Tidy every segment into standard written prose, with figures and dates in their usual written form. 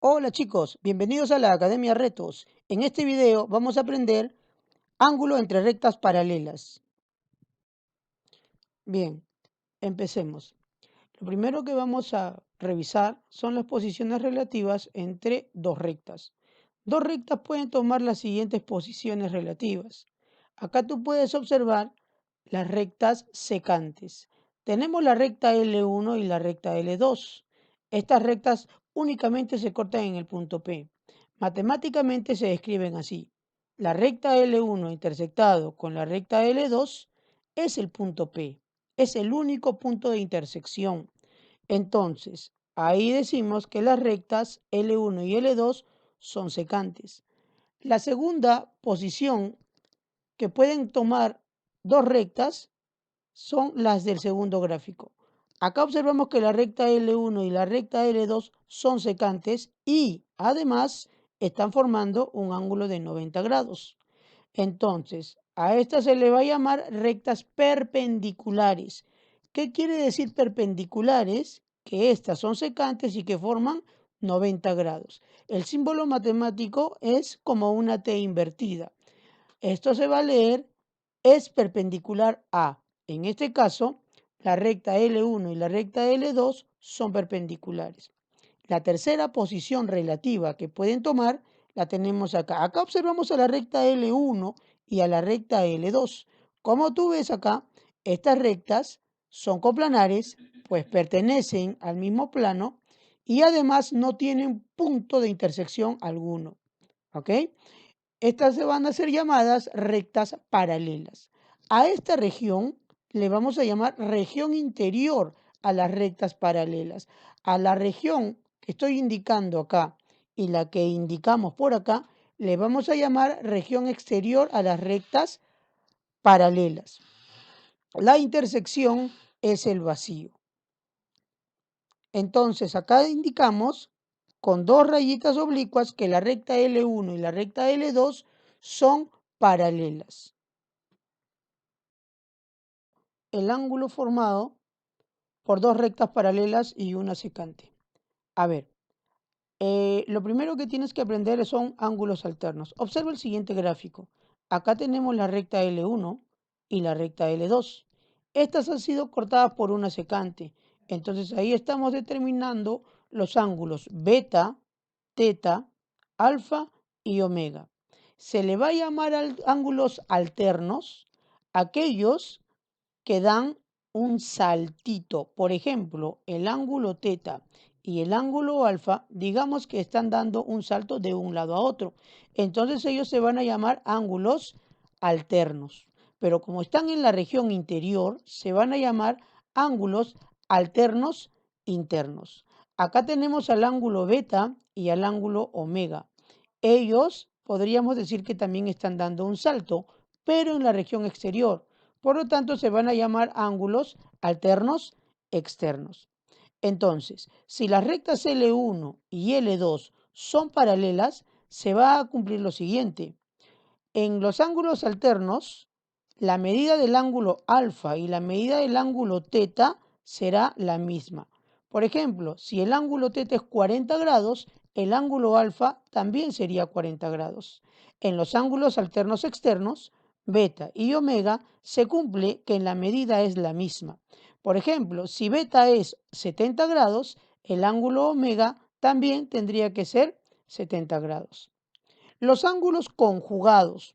Hola chicos, bienvenidos a la Academia Retos. En este video vamos a aprender ángulo entre rectas paralelas. Bien, empecemos. Lo primero que vamos a revisar son las posiciones relativas entre dos rectas. Dos rectas pueden tomar las siguientes posiciones relativas. Acá tú puedes observar las rectas secantes. Tenemos la recta L1 y la recta L2. Estas rectas únicamente se cortan en el punto P. Matemáticamente se describen así. La recta L1 intersectado con la recta L2 es el punto P. Es el único punto de intersección. Entonces, ahí decimos que las rectas L1 y L2 son secantes. La segunda posición que pueden tomar dos rectas son las del segundo gráfico. Acá observamos que la recta L1 y la recta L2 son secantes y además están formando un ángulo de 90 grados. Entonces, a esta se le va a llamar rectas perpendiculares. ¿Qué quiere decir perpendiculares? Que estas son secantes y que forman 90 grados. El símbolo matemático es como una T invertida. Esto se va a leer es perpendicular a. En este caso, la recta L1 y la recta L2 son perpendiculares. La tercera posición relativa que pueden tomar la tenemos acá. Acá observamos a la recta L1 y a la recta L2. Como tú ves acá, estas rectas son coplanares, pues pertenecen al mismo plano y además no tienen punto de intersección alguno. ¿Ok? Estas se van a ser llamadas rectas paralelas. A esta región le vamos a llamar región interior a las rectas paralelas. A la región que estoy indicando acá y la que indicamos por acá, le vamos a llamar región exterior a las rectas paralelas. La intersección es el vacío. Entonces acá indicamos con dos rayitas oblicuas que la recta L1 y la recta L2 son paralelas. El ángulo formado por dos rectas paralelas y una secante. A ver, lo primero que tienes que aprender son ángulos alternos. Observa el siguiente gráfico. Acá tenemos la recta L1 y la recta L2. Estas han sido cortadas por una secante. Entonces ahí estamos determinando los ángulos beta, teta, alfa y omega. Se le va a llamar ángulos alternos aquellos que dan un saltito. Por ejemplo, el ángulo teta y el ángulo alfa, digamos que están dando un salto de un lado a otro. Entonces ellos se van a llamar ángulos alternos. Pero como están en la región interior, se van a llamar ángulos alternos internos. Acá tenemos al ángulo beta y al ángulo omega. Ellos podríamos decir que también están dando un salto, pero en la región exterior. Por lo tanto, se van a llamar ángulos alternos externos. Entonces, si las rectas L1 y L2 son paralelas, se va a cumplir lo siguiente. En los ángulos alternos, la medida del ángulo alfa y la medida del ángulo teta será la misma. Por ejemplo, si el ángulo teta es 40 grados, el ángulo alfa también sería 40 grados. En los ángulos alternos externos, beta y omega, se cumple que en la medida es la misma. Por ejemplo, si beta es 70 grados, el ángulo omega también tendría que ser 70 grados. Los ángulos conjugados.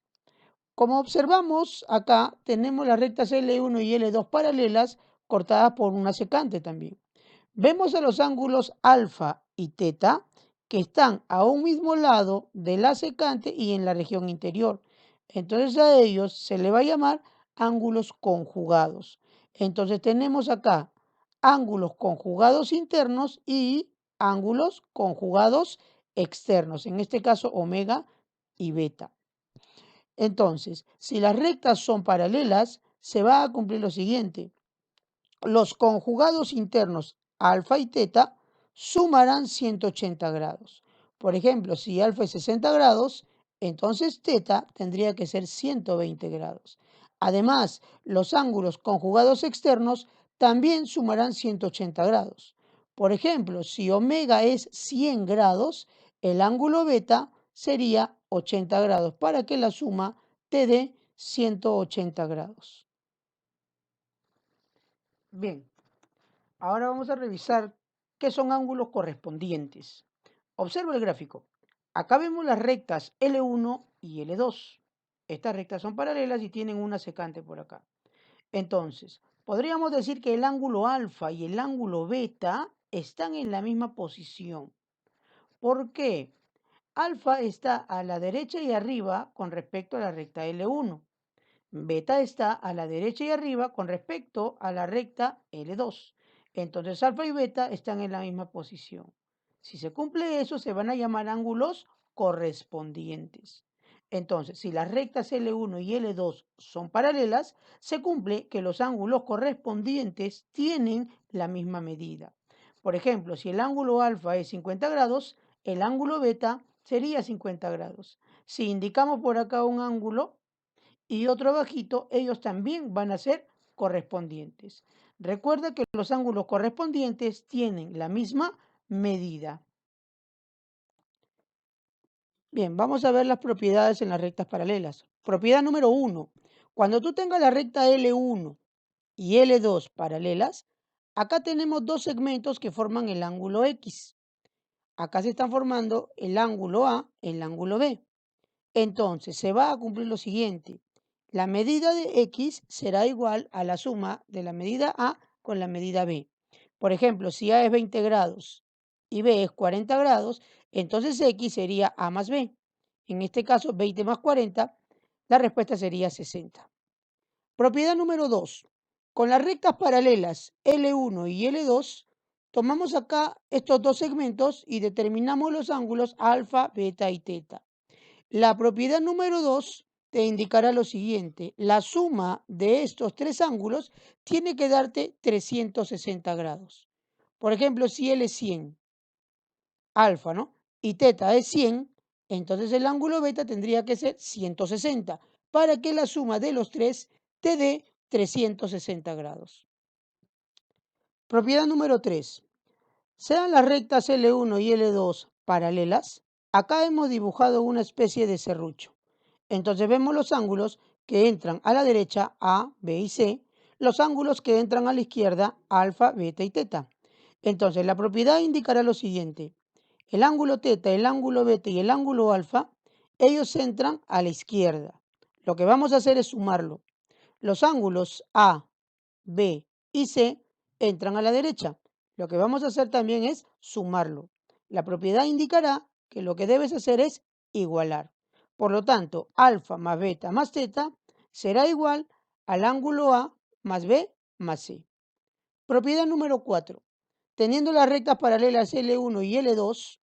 Como observamos acá, tenemos las rectas L1 y L2 paralelas cortadas por una secante también. Vemos a los ángulos alfa y teta que están a un mismo lado de la secante y en la región interior. Entonces a ellos se le va a llamar ángulos conjugados. Entonces tenemos acá ángulos conjugados internos y ángulos conjugados externos. En este caso omega y beta. Entonces, si las rectas son paralelas, se va a cumplir lo siguiente. Los conjugados internos alfa y teta sumarán 180 grados. Por ejemplo, si alfa es 60 grados, entonces teta tendría que ser 120 grados. Además, los ángulos conjugados externos también sumarán 180 grados. Por ejemplo, si omega es 100 grados, el ángulo beta sería 80 grados para que la suma te dé 180 grados. Bien, ahora vamos a revisar qué son ángulos correspondientes. Observa el gráfico. Acá vemos las rectas L1 y L2. Estas rectas son paralelas y tienen una secante por acá. Entonces, podríamos decir que el ángulo alfa y el ángulo beta están en la misma posición. ¿Por qué? Alfa está a la derecha y arriba con respecto a la recta L1. Beta está a la derecha y arriba con respecto a la recta L2. Entonces alfa y beta están en la misma posición. Si se cumple eso, se van a llamar ángulos correspondientes. Entonces, si las rectas L1 y L2 son paralelas, se cumple que los ángulos correspondientes tienen la misma medida. Por ejemplo, si el ángulo alfa es 50 grados, el ángulo beta sería 50 grados. Si indicamos por acá un ángulo y otro abajito, ellos también van a ser correspondientes. Recuerda que los ángulos correspondientes tienen la misma medida. Bien, vamos a ver las propiedades en las rectas paralelas. Propiedad número 1. Cuando tú tengas la recta L1 y L2 paralelas, acá tenemos dos segmentos que forman el ángulo X. Acá se están formando el ángulo A, el ángulo B. Entonces, se va a cumplir lo siguiente. La medida de X será igual a la suma de la medida A con la medida B. Por ejemplo, si A es 20 grados y B es 40 grados, entonces X sería A más B. En este caso, 20 más 40, la respuesta sería 60. Propiedad número 2. Con las rectas paralelas L1 y L2, tomamos acá estos dos segmentos y determinamos los ángulos alfa, beta y teta. La propiedad número 2 te indicará lo siguiente. La suma de estos tres ángulos tiene que darte 360 grados. Por ejemplo, si L es 100, alfa, ¿no? Y teta es 100, entonces el ángulo beta tendría que ser 160 para que la suma de los tres te dé 360 grados. Propiedad número 3. Sean las rectas L1 y L2 paralelas, acá hemos dibujado una especie de serrucho. Entonces vemos los ángulos que entran a la derecha, A, B y C, los ángulos que entran a la izquierda, alfa, beta y teta. Entonces la propiedad indicará lo siguiente. El ángulo teta, el ángulo beta y el ángulo alfa, ellos entran a la izquierda. Lo que vamos a hacer es sumarlo. Los ángulos A, B y C entran a la derecha. Lo que vamos a hacer también es sumarlo. La propiedad indicará que lo que debes hacer es igualar. Por lo tanto, alfa más beta más teta será igual al ángulo A más B más C. Propiedad número 4. Teniendo las rectas paralelas L1 y L2,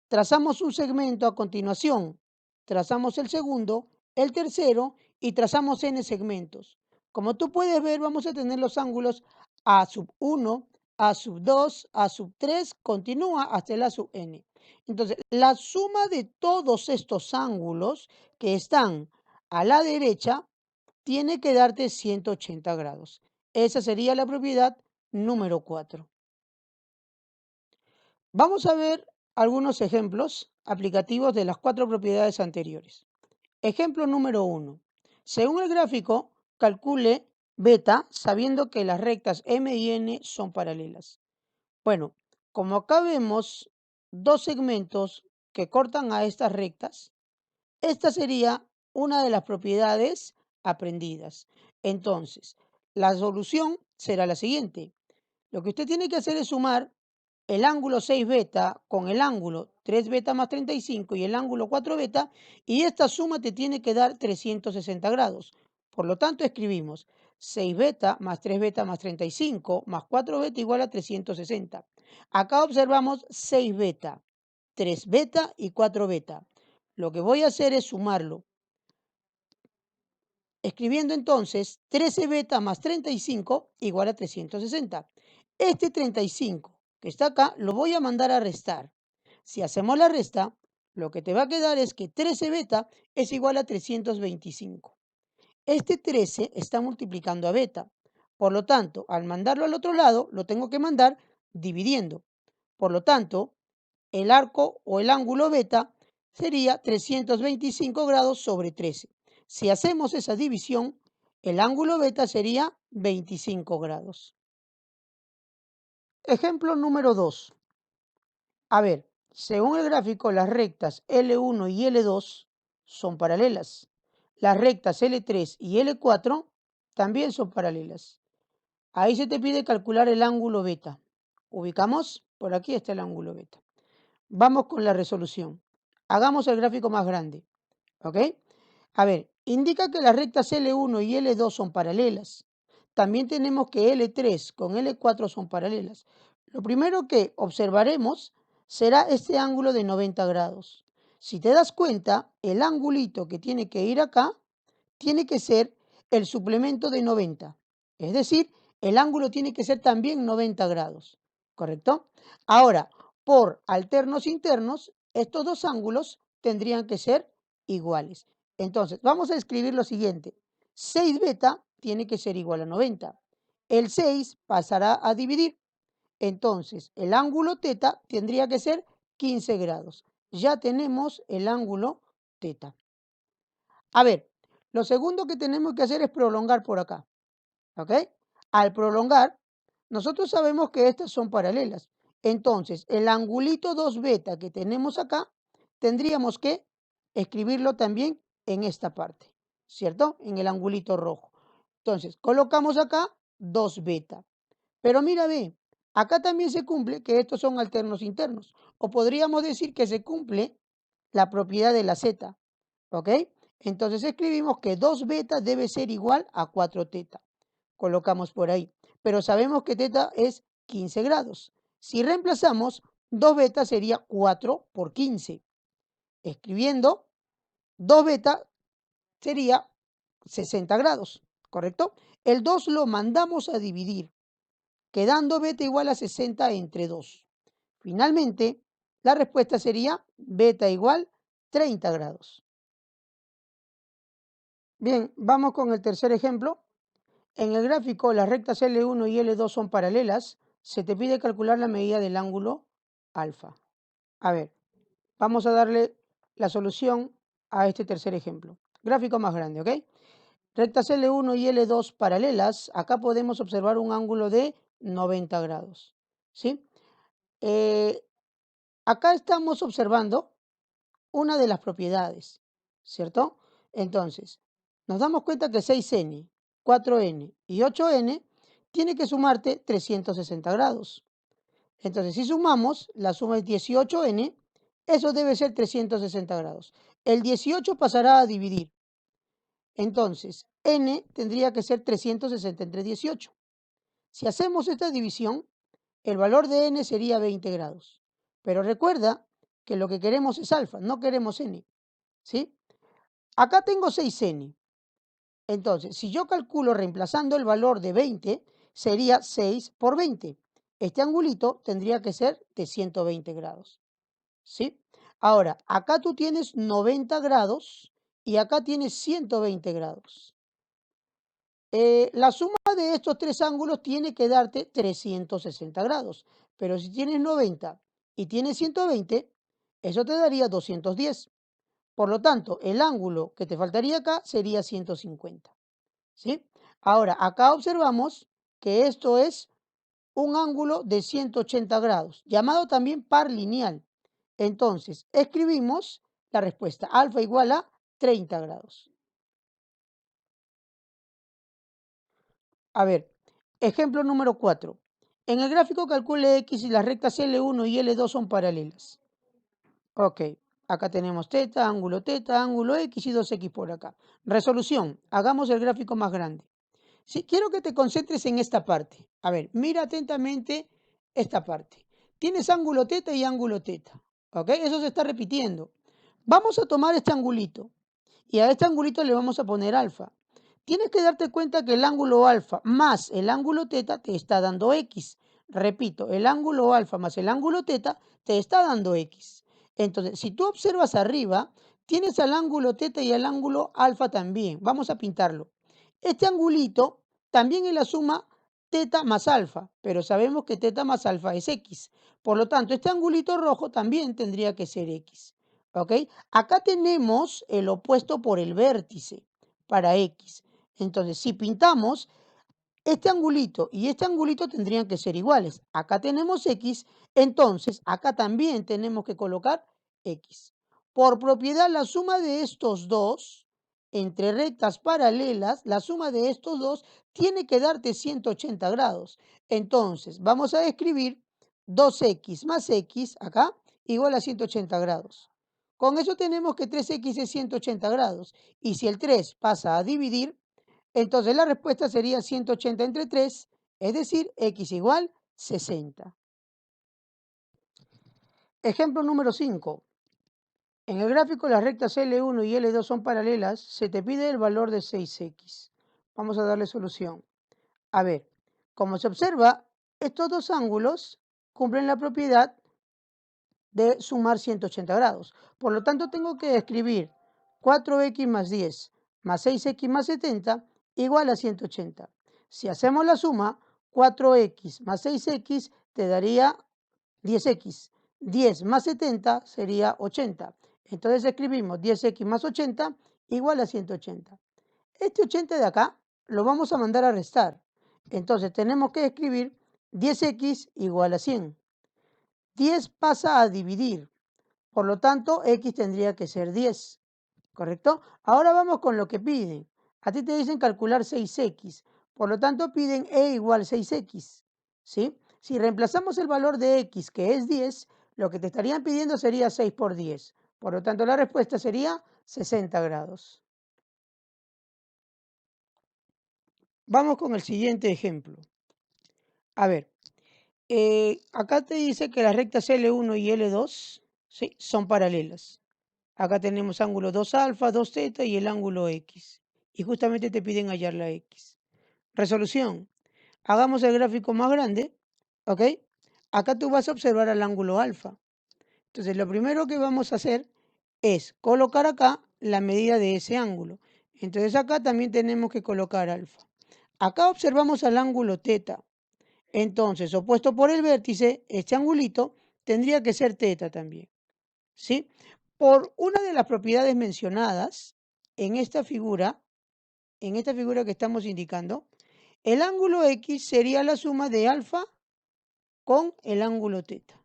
trazamos un segmento a continuación. Trazamos el segundo, el tercero y trazamos n segmentos. Como tú puedes ver, vamos a tener los ángulos A sub 1, A sub 2, A sub 3, continúa hasta el A sub n. Entonces, la suma de todos estos ángulos que están a la derecha tiene que darte 180 grados. Esa sería la propiedad número 4. Vamos a ver algunos ejemplos aplicativos de las cuatro propiedades anteriores. Ejemplo número 1. Según el gráfico, calcule beta sabiendo que las rectas M y N son paralelas. Bueno, como acá vemos dos segmentos que cortan a estas rectas, esta sería una de las propiedades aprendidas. Entonces, la solución será la siguiente. Lo que usted tiene que hacer es sumar el ángulo 6 beta con el ángulo 3 beta más 35 y el ángulo 4 beta, y esta suma te tiene que dar 360 grados. Por lo tanto, escribimos 6 beta más 3 beta más 35 más 4 beta igual a 360. Acá observamos 6 beta, 3 beta y 4 beta. Lo que voy a hacer es sumarlo. Escribiendo entonces 13 beta más 35 igual a 360. Este 35 que está acá lo voy a mandar a restar. Si hacemos la resta, lo que te va a quedar es que 13 beta es igual a 325. Este 13 está multiplicando a beta. Por lo tanto, al mandarlo al otro lado, lo tengo que mandar dividiendo. Por lo tanto, el arco o el ángulo beta sería 325 grados sobre 13. Si hacemos esa división, el ángulo beta sería 25 grados. Ejemplo número 2. A ver, según el gráfico, las rectas L1 y L2 son paralelas. Las rectas L3 y L4 también son paralelas. Ahí se te pide calcular el ángulo beta. ¿Ubicamos? Por aquí está el ángulo beta. Vamos con la resolución. Hagamos el gráfico más grande. ¿Ok? A ver, indica que las rectas L1 y L2 son paralelas. También tenemos que L3 con L4 son paralelas. Lo primero que observaremos será este ángulo de 90 grados. Si te das cuenta, el angulito que tiene que ir acá tiene que ser el suplemento de 90. Es decir, el ángulo tiene que ser también 90 grados. ¿Correcto? Ahora, por alternos internos, estos dos ángulos tendrían que ser iguales. Entonces, vamos a escribir lo siguiente. 6 beta tiene que ser igual a 90. El 6 pasará a dividir. Entonces, el ángulo teta tendría que ser 15 grados. Ya tenemos el ángulo teta. A ver, lo segundo que tenemos que hacer es prolongar por acá. ¿Ok? Al prolongar, nosotros sabemos que estas son paralelas. Entonces, el angulito 2 beta que tenemos acá, tendríamos que escribirlo también en esta parte, ¿cierto? En el angulito rojo. Entonces, colocamos acá 2 beta. Pero mira, ve, acá también se cumple que estos son alternos internos. O podríamos decir que se cumple la propiedad de la z. ¿Ok? Entonces escribimos que 2 beta debe ser igual a 4 teta. Colocamos por ahí. Pero sabemos que teta es 15 grados. Si reemplazamos, 2 beta sería 4 por 15. Escribiendo, 2 beta sería 60 grados, ¿correcto? El 2 lo mandamos a dividir, quedando beta igual a 60 entre 2. Finalmente, la respuesta sería beta igual 30 grados. Bien, vamos con el tercer ejemplo. En el gráfico, las rectas L1 y L2 son paralelas. Se te pide calcular la medida del ángulo alfa. A ver, vamos a darle la solución a este tercer ejemplo. Gráfico más grande, ¿ok? Rectas L1 y L2 paralelas. Acá podemos observar un ángulo de 90 grados. ¿Sí? Acá estamos observando una de las propiedades, ¿cierto? Entonces, nos damos cuenta que 6n, 4n y 8n tiene que sumarte 360 grados. Entonces, si sumamos, la suma es 18n, eso debe ser 360 grados. El 18 pasará a dividir. Entonces, n tendría que ser 360 entre 18. Si hacemos esta división, el valor de n sería 20 grados. Pero recuerda que lo que queremos es alfa, no queremos n. ¿Sí? Acá tengo 6n. Entonces, si yo calculo reemplazando el valor de 20, sería 6 por 20. Este angulito tendría que ser de 120 grados. ¿Sí? Ahora, acá tú tienes 90 grados y acá tienes 120 grados. La suma de estos tres ángulos tiene que darte 360 grados. Pero si tienes 90 y tienes 120, eso te daría 210. Por lo tanto, el ángulo que te faltaría acá sería 150. ¿Sí? Ahora, acá observamos que esto es un ángulo de 180 grados, llamado también par lineal. Entonces, escribimos la respuesta alfa igual a 30 grados. A ver, ejemplo número 4. En el gráfico calcule X y las rectas L1 y L2 son paralelas. Ok, acá tenemos teta, ángulo X y 2X por acá. Resolución, hagamos el gráfico más grande. Sí, quiero que te concentres en esta parte. A ver, mira atentamente esta parte. Tienes ángulo teta y ángulo teta. ¿Ok? Eso se está repitiendo. Vamos a tomar este angulito y a este angulito le vamos a poner alfa. Tienes que darte cuenta que el ángulo alfa más el ángulo teta te está dando X. Repito, el ángulo alfa más el ángulo teta te está dando X. Entonces, si tú observas arriba, tienes al ángulo teta y al ángulo alfa también. Vamos a pintarlo. Este angulito también es la suma teta más alfa, pero sabemos que teta más alfa es X. Por lo tanto, este angulito rojo también tendría que ser X. ¿Ok? Acá tenemos el opuesto por el vértice para X. Entonces, si pintamos, este angulito y este angulito tendrían que ser iguales. Acá tenemos X, entonces acá también tenemos que colocar X. Por propiedad, la suma de estos dos, entre rectas paralelas, la suma de estos dos tiene que darte 180 grados. Entonces, vamos a escribir 2X más X, acá, igual a 180 grados. Con eso tenemos que 3X es 180 grados. Y si el 3 pasa a dividir, entonces la respuesta sería 180 entre 3, es decir, X igual 60. Ejemplo número 5. En el gráfico las rectas L1 y L2 son paralelas, se te pide el valor de 6X. Vamos a darle solución. A ver, como se observa, estos dos ángulos cumplen la propiedad de sumar 180 grados. Por lo tanto, tengo que escribir 4X más 10 más 6X más 70 igual a 180. Si hacemos la suma, 4X más 6X te daría 10X. 10 más 70 sería 80. Entonces escribimos 10X más 80 igual a 180. Este 80 de acá lo vamos a mandar a restar. Entonces tenemos que escribir 10X igual a 100. 10 pasa a dividir. Por lo tanto, X tendría que ser 10, ¿correcto? Ahora vamos con lo que piden. A ti te dicen calcular 6X. Por lo tanto, piden E igual 6X, ¿sí? Si reemplazamos el valor de X, que es 10, lo que te estarían pidiendo sería 6 por 10. Por lo tanto, la respuesta sería 60 grados. Vamos con el siguiente ejemplo. A ver, acá te dice que las rectas L1 y L2, ¿sí?, son paralelas. Acá tenemos ángulo 2 alfa, 2 teta y el ángulo X. Y justamente te piden hallar la X. Resolución. Hagamos el gráfico más grande, ¿ok? Acá tú vas a observar el ángulo alfa. Entonces, lo primero que vamos a hacer es colocar acá la medida de ese ángulo. Entonces, acá también tenemos que colocar alfa. Acá observamos al ángulo teta. Entonces, opuesto por el vértice, este angulito tendría que ser teta también, ¿sí? Por una de las propiedades mencionadas en esta figura que estamos indicando, el ángulo X sería la suma de alfa con el ángulo teta.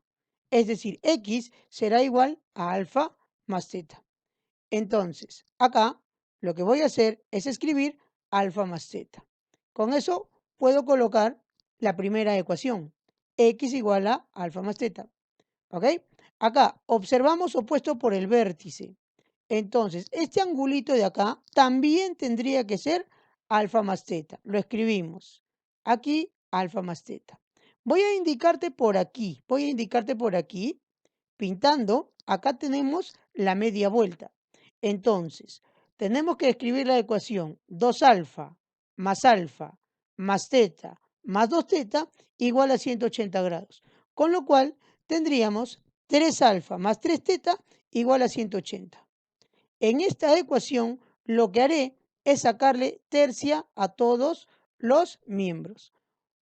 Es decir, X será igual a alfa más teta. Entonces, acá lo que voy a hacer es escribir alfa más teta. Con eso puedo colocar la primera ecuación. X igual a alfa más teta. ¿Ok? Acá observamos opuesto por el vértice. Entonces, este angulito de acá también tendría que ser alfa más teta. Lo escribimos. Aquí, alfa más teta. Voy a indicarte por aquí. Pintando. Acá tenemos la media vuelta. Entonces, tenemos que escribir la ecuación 2 alfa más teta más 2 teta igual a 180 grados. Con lo cual, tendríamos 3 alfa más 3 teta igual a 180. En esta ecuación, lo que haré es sacarle tercia a todos los miembros.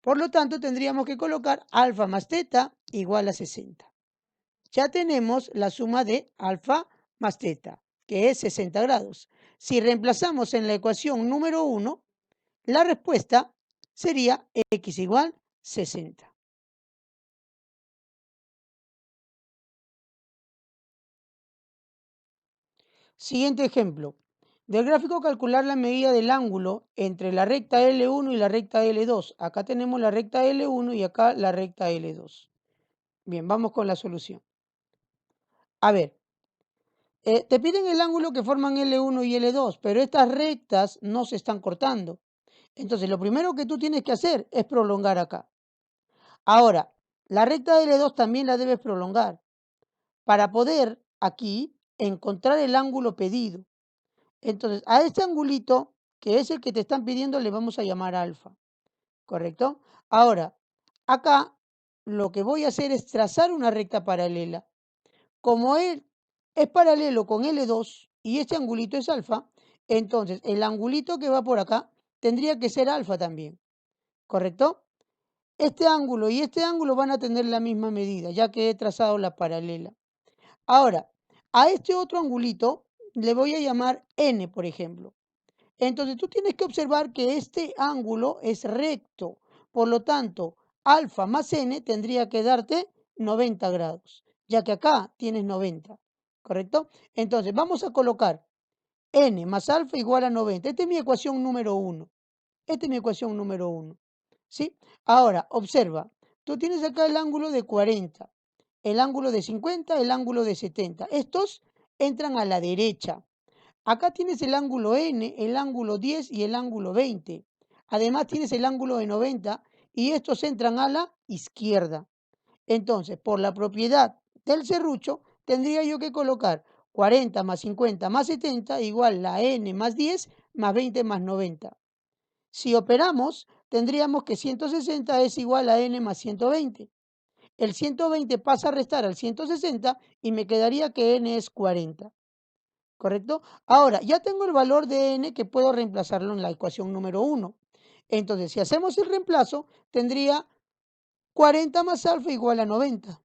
Por lo tanto, tendríamos que colocar alfa más teta igual a 60. Ya tenemos la suma de alfa más teta, que es 60 grados. Si reemplazamos en la ecuación número 1, la respuesta sería X igual 60. Siguiente ejemplo. Del gráfico calcular la medida del ángulo entre la recta L1 y la recta L2. Acá tenemos la recta L1 y acá la recta L2. Bien, vamos con la solución. A ver, te piden el ángulo que forman L1 y L2, pero estas rectas no se están cortando. Entonces, lo primero que tú tienes que hacer es prolongar acá. Ahora, la recta L2 también la debes prolongar para poder aquí encontrar el ángulo pedido. Entonces, a este angulito, que es el que te están pidiendo, le vamos a llamar alfa, ¿correcto? Ahora, acá lo que voy a hacer es trazar una recta paralela. Como él es paralelo con L2 y este angulito es alfa, entonces el angulito que va por acá tendría que ser alfa también, ¿correcto? Este ángulo y este ángulo van a tener la misma medida, ya que he trazado la paralela. Ahora, a este otro angulito le voy a llamar N, por ejemplo. Entonces, tú tienes que observar que este ángulo es recto. Por lo tanto, alfa más N tendría que darte 90 grados, ya que acá tienes 90, ¿correcto? Entonces, vamos a colocar N más alfa igual a 90. Esta es mi ecuación número 1. Esta es mi ecuación número 1. ¿Sí? Ahora, observa. Tú tienes acá el ángulo de 40, el ángulo de 50, el ángulo de 70. Estos entran a la derecha. Acá tienes el ángulo N, el ángulo 10 y el ángulo 20. Además tienes el ángulo de 90 y estos entran a la izquierda. Entonces, por la propiedad del serrucho, tendría yo que colocar 40 más 50 más 70 igual a N más 10 más 20 más 90. Si operamos, tendríamos que 160 es igual a N más 120. El 120 pasa a restar al 160 y me quedaría que N es 40. ¿Correcto? Ahora, ya tengo el valor de N que puedo reemplazarlo en la ecuación número 1. Entonces, si hacemos el reemplazo, tendría 40 más alfa igual a 90.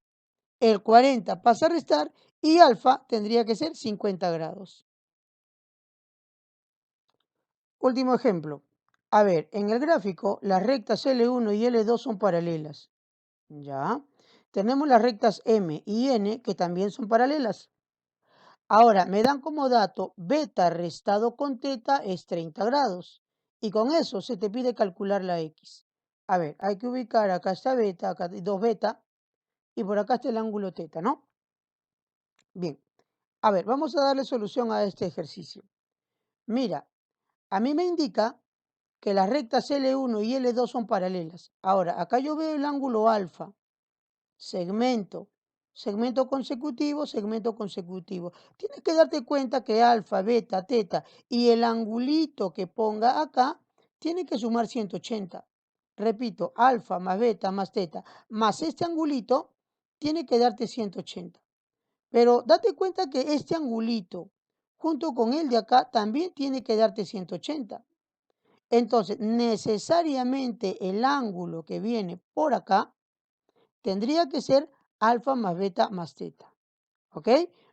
El 40 pasa a restar y alfa tendría que ser 50 grados. Último ejemplo. A ver, en el gráfico, las rectas L1 y L2 son paralelas. ¿Ya? Tenemos las rectas M y N que también son paralelas. Ahora, me dan como dato beta restado con teta es 30 grados. Y con eso se te pide calcular la X. A ver, hay que ubicar acá está beta, acá hay 2 beta, y por acá está el ángulo teta, ¿no? Bien, a ver, vamos a darle solución a este ejercicio. Mira, a mí me indica que las rectas L1 y L2 son paralelas. Ahora, acá yo veo el ángulo alfa. Segmento, segmento consecutivo. Tienes que darte cuenta que alfa, beta, teta y el angulito que ponga acá tiene que sumar 180. Repito, alfa más beta más teta más este angulito tiene que darte 180. Pero date cuenta que este angulito junto con el de acá también tiene que darte 180. Entonces, necesariamente el ángulo que viene por acá tendría que ser alfa más beta más teta. ¿Ok?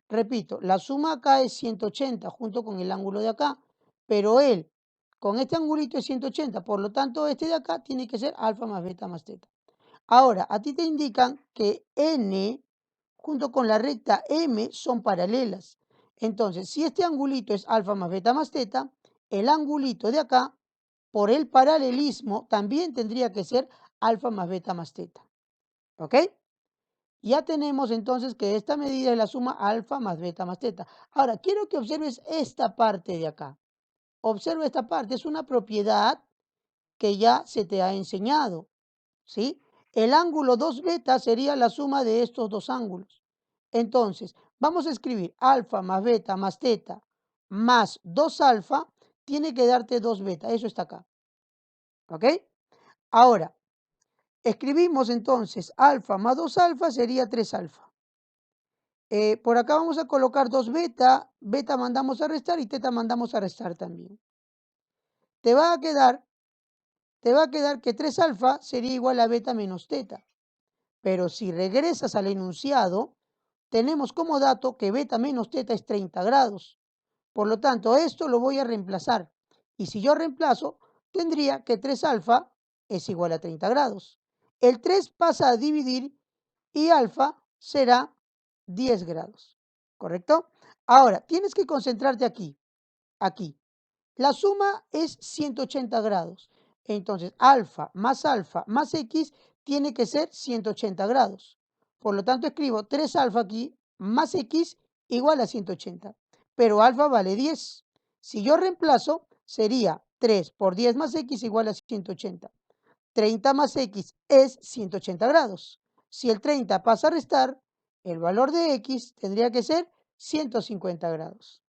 Repito, la suma acá es 180 junto con el ángulo de acá, pero él con este angulito es 180, por lo tanto este de acá tiene que ser alfa más beta más teta. Ahora, a ti te indican que N junto con la recta M son paralelas. Entonces, si este angulito es alfa más beta más teta, el angulito de acá, por el paralelismo, también tendría que ser alfa más beta más teta. ¿Ok? Ya tenemos entonces que esta medida es la suma alfa más beta más teta. Ahora, quiero que observes esta parte de acá. Observa esta parte, es una propiedad que ya se te ha enseñado, ¿sí? El ángulo 2 beta sería la suma de estos dos ángulos. Entonces, vamos a escribir alfa más beta más teta más 2 alfa, tiene que darte 2 beta, eso está acá, ¿ok? Ahora, escribimos entonces alfa más 2 alfa sería 3 alfa. Por acá vamos a colocar 2 beta, beta mandamos a restar y teta mandamos a restar también. Te va a quedar, te va a quedar que 3 alfa sería igual a beta menos teta. Pero si regresas al enunciado, tenemos como dato que beta menos teta es 30 grados. Por lo tanto, esto lo voy a reemplazar. Y si yo reemplazo, tendría que 3 alfa es igual a 30 grados. El 3 pasa a dividir y alfa será 10 grados. ¿Correcto? Ahora, tienes que concentrarte aquí, aquí. La suma es 180 grados. Entonces, alfa más x tiene que ser 180 grados. Por lo tanto, escribo 3 alfa aquí más x igual a 180. Pero alfa vale 10. Si yo reemplazo, sería 3 por 10 más x igual a 180. 30 más x es 180 grados. Si el 30 pasa a restar, el valor de x tendría que ser 150 grados.